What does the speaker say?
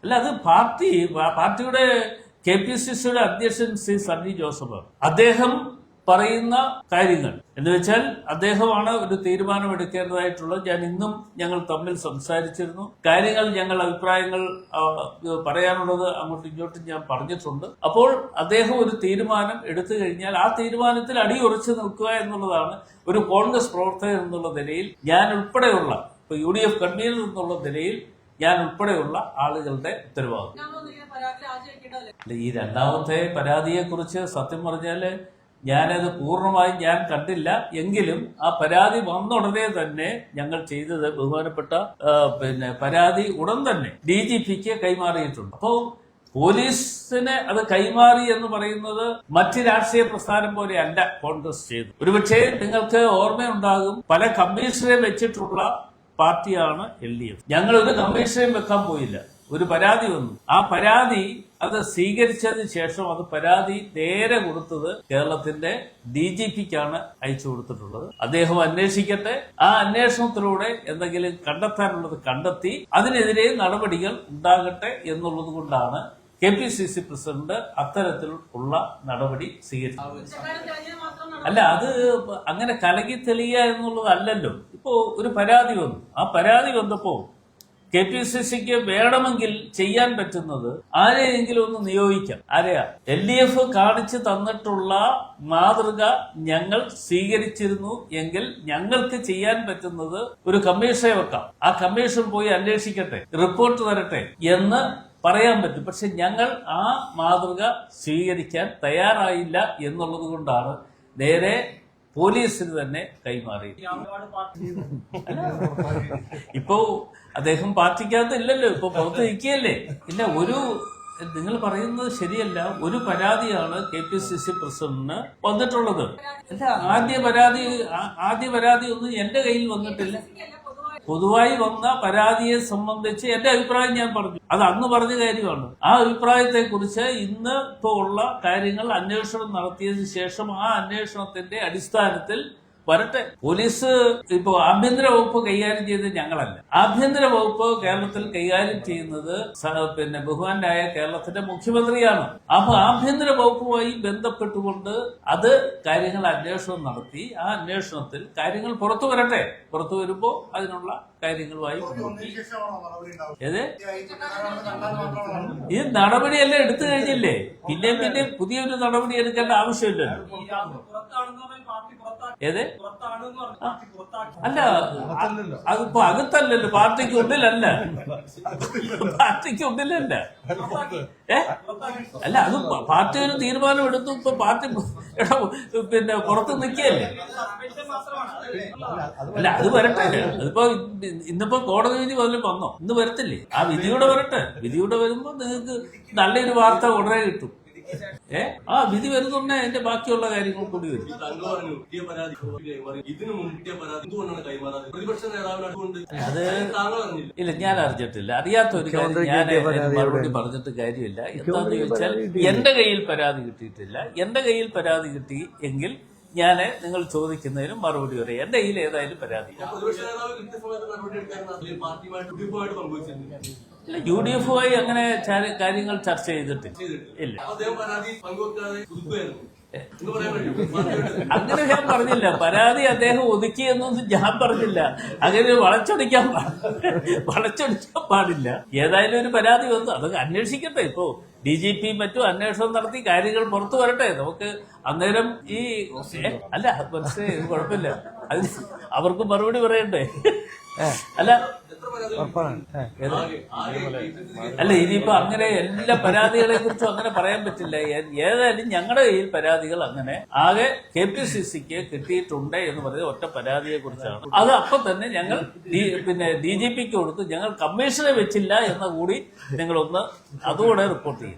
അല്ല, അത് പാർട്ടിയുടെ KPCCയുടെ അധ്യക്ഷൻ ശ്രീ സണ്ണി ജോസഫ് അദ്ദേഹം പറയുന്ന കാര്യങ്ങൾ എന്ന് വെച്ചാൽ അദ്ദേഹമാണ് ഒരു തീരുമാനമെടുക്കേണ്ടതായിട്ടുള്ളത്. ഞങ്ങൾ തമ്മിൽ സംസാരിച്ചിരുന്നു. അഭിപ്രായങ്ങൾ പറയാനുള്ളത് അങ്ങോട്ടും ഇങ്ങോട്ടും ഞാൻ പറഞ്ഞിട്ടുണ്ട്. അപ്പോൾ അദ്ദേഹം ഒരു തീരുമാനം എടുത്തു കഴിഞ്ഞാൽ ആ തീരുമാനത്തിൽ അടിയുറച്ചു നിൽക്കുക എന്നുള്ളതാണ് ഒരു കോൺഗ്രസ് പ്രവർത്തകൻ എന്നുള്ള നിലയിൽ ഞാൻ ഉൾപ്പെടെയുള്ള UDF കൺവീനർ എന്നുള്ള നിലയിൽ ഞാൻ ഉൾപ്പെടെയുള്ള ആളുകളുടെ ഉത്തരവാദിത്വം. ഈ രണ്ടാമത്തെ പരാതിയെ കുറിച്ച് സത്യം പറഞ്ഞാല് ഞാനത് പൂർണ്ണമായും ഞാൻ കണ്ടില്ല. എങ്കിലും ആ പരാതി വന്ന ഉടനെ തന്നെ ഞങ്ങൾ ചെയ്തത് ബഹുമാനപ്പെട്ട പരാതി ഉടൻ തന്നെ DGPക്ക് കൈമാറിയിട്ടുണ്ട്. അപ്പോൾ പോലീസിന് അത് കൈമാറി എന്ന് പറയുന്നത് മറ്റ് രാഷ്ട്രീയ പ്രസ്ഥാനം പോലെയല്ല കോൺഗ്രസ് ചെയ്തു. ഒരുപക്ഷെ നിങ്ങൾക്ക് ഓർമ്മയുണ്ടാകും, പല കമ്മീഷനെ വെച്ചിട്ടുള്ള പാർട്ടിയാണ് LDF. ഞങ്ങളൊരു കമ്മീഷനെയും വെക്കാൻ പോയില്ല. ഒരു പരാതി വന്നു, ആ പരാതി അത് സ്വീകരിച്ചതിന് ശേഷം പരാതി നേരെ കൊടുത്തത് കേരളത്തിന്റെ DGPക്കാണ് അയച്ചു കൊടുത്തിട്ടുള്ളത്. അദ്ദേഹം അന്വേഷിക്കട്ടെ, ആ അന്വേഷണത്തിലൂടെ എന്തെങ്കിലും കണ്ടെത്താനുള്ളത് കണ്ടെത്തി അതിനെതിരെ നടപടികൾ ഉണ്ടാകട്ടെ എന്നുള്ളത് കൊണ്ടാണ് KPCC പ്രസിഡന്റ് അത്തരത്തിൽ ഉള്ള നടപടി സ്വീകരിച്ചത്. അല്ല, അത് അങ്ങനെ കലകി തെളിയുക എന്നുള്ളതല്ലല്ലോ. ഇപ്പോ ഒരു പരാതി വന്നു, ആ പരാതി വന്നപ്പോ KPCCക്ക് വേണമെങ്കിൽ ചെയ്യാൻ പറ്റുന്നത് ആരെയെങ്കിലും ഒന്ന് നിയോഗിക്കാം. ആരെയാ? LDF കാണിച്ചു തന്നിട്ടുള്ള മാതൃക ഞങ്ങൾ സ്വീകരിച്ചിരുന്നു എങ്കിൽ ഞങ്ങൾക്ക് ചെയ്യാൻ പറ്റുന്നത് ഒരു കമ്മീഷനെ വെക്കാം. ആ കമ്മീഷൻ പോയി അന്വേഷിക്കട്ടെ, റിപ്പോർട്ട് തരട്ടെ എന്ന് പറയാൻ പറ്റും. പക്ഷെ ഞങ്ങൾ ആ മാതൃക സ്വീകരിക്കാൻ തയ്യാറായില്ല എന്നുള്ളത് കൊണ്ടാണ് നേരെ പോലീസിന് തന്നെ കൈമാറി. ഇപ്പോ അദ്ദേഹം പാർട്ടിക്കകത്ത് ഇല്ലല്ലോ, ഇപ്പൊ പുറത്ത് നിൽക്കുകയല്ലേ. ഇല്ല, നിങ്ങൾ പറയുന്നത് ശരിയല്ല. ഒരു പരാതിയാണ് KPCC പ്രസിഡന്റിന് വന്നിട്ടുള്ളത്. അല്ല, ആദ്യ പരാതി ഒന്നും എന്റെ കയ്യിൽ വന്നിട്ടില്ല. പൊതുവായി വന്ന പരാതിയെ സംബന്ധിച്ച് എന്റെ അഭിപ്രായം ഞാൻ പറഞ്ഞു. അത് അന്ന് പറഞ്ഞ കാര്യമാണ്. ആ അഭിപ്രായത്തെ കുറിച്ച് ഇപ്പോൾ ഉള്ള കാര്യങ്ങൾ അന്വേഷണം നടത്തിയതിനു ശേഷം ആ അന്വേഷണത്തിന്റെ അടിസ്ഥാനത്തിൽ വരട്ടെ. പോലീസ് ഇപ്പോ ആഭ്യന്തര വകുപ്പ് കൈകാര്യം ചെയ്തത് ഞങ്ങളല്ല. ആഭ്യന്തര വകുപ്പ് കേരളത്തിൽ കൈകാര്യം ചെയ്യുന്നത് ബഹുമാനായ കേരളത്തിന്റെ മുഖ്യമന്ത്രിയാണ്. അപ്പൊ ആഭ്യന്തര വകുപ്പുമായി ബന്ധപ്പെട്ടുകൊണ്ട് അത് കാര്യങ്ങൾ അന്വേഷണം നടത്തി ആ അന്വേഷണത്തിൽ കാര്യങ്ങൾ പുറത്തു വരട്ടെ. പുറത്തു വരുമ്പോ അതിനുള്ള കാര്യങ്ങളുമായി ഈ നടപടിയെല്ലാം എടുത്തു കഴിഞ്ഞില്ലേ, പിന്നെ പുതിയൊരു നടപടി എടുക്കേണ്ട ആവശ്യമില്ലല്ലോ. അല്ല, അതിപ്പോ അകത്തല്ലല്ലോ, പാർട്ടിക്കുള്ളിലല്ല. അല്ല, അത് പാർട്ടി ഒരു തീരുമാനം എടുത്തു. ഇപ്പൊ പാർട്ടി പുറത്ത് നിൽക്കുകയല്ലേ. അല്ല, അത് വരട്ടെ. അതിപ്പോ ഇന്നിപ്പോ കോടതി വിധി പോലും വന്നോ? ഇന്ന് വരത്തില്ലേ? ആ വിധിയോടെ വരട്ടെ. വിധിയോടെ വരുമ്പോ നിങ്ങൾക്ക് നല്ലൊരു വാർത്ത ഉടനെ കിട്ടും. ആ വിധി വരുന്നുണ്ടെ അതിന്റെ ബാക്കിയുള്ള കാര്യങ്ങൾ കൂടി വരും. അത് ഇല്ല, ഞാൻ അറിഞ്ഞിട്ടില്ല. അറിയാത്ത ഒരു കാര്യം ഞാൻ മറുപടി പറഞ്ഞിട്ട് കാര്യമില്ല. എന്താന്ന് ചോദിച്ചാൽ എന്റെ കയ്യിൽ പരാതി കിട്ടിയിട്ടില്ല. എന്റെ കയ്യിൽ പരാതി കിട്ടി എങ്കിൽ ഞാൻ നിങ്ങൾ ചോദിക്കുന്നതിനും മറുപടി പറയാം. എന്റെ കയ്യിൽ ഏതായാലും പരാതി ഇല്ല. UDFുമായി അങ്ങനെ കാര്യങ്ങൾ ചർച്ച ചെയ്തിട്ടില്ല. ഇല്ല, അങ്ങനെ ഞാൻ പറഞ്ഞില്ല. പരാതി അദ്ദേഹം ഒതുക്കിയെന്നൊന്നും ഞാൻ പറഞ്ഞില്ല. അങ്ങനെ വളച്ചൊടിക്കാൻ പാടില്ല. ഏതായാലും ഒരു പരാതി വന്നു, അതൊക്കെ അന്വേഷിക്കട്ടെ. ഇപ്പോ DGP മറ്റും അന്വേഷണം നടത്തി കാര്യങ്ങൾ പുറത്തു വരട്ടെ. നമുക്ക് അന്നേരം അല്ല, മനസ്സിലായി, കുഴപ്പമില്ല. അത് അവർക്ക് മറുപടി പറയണ്ടേ. അല്ല, ഇനിയിപ്പോ അങ്ങനെ എല്ലാ പരാതികളെ കുറിച്ചും അങ്ങനെ പറയാൻ പറ്റില്ല. ഏതായാലും ഞങ്ങളുടെ കയ്യിൽ പരാതികൾ അങ്ങനെ ആകെ KPCCക്ക് കിട്ടിയിട്ടുണ്ട് എന്ന് പറയുന്നത് ഒറ്റ പരാതിയെ കുറിച്ചാണ്. അത് അപ്പൊ തന്നെ ഞങ്ങൾ DGPക്ക് കൊടുത്തു. ഞങ്ങൾ കമ്മീഷനെ വെച്ചില്ല എന്ന കൂടി നിങ്ങളൊന്ന് അതുകൂടെ റിപ്പോർട്ട് ചെയ്യും.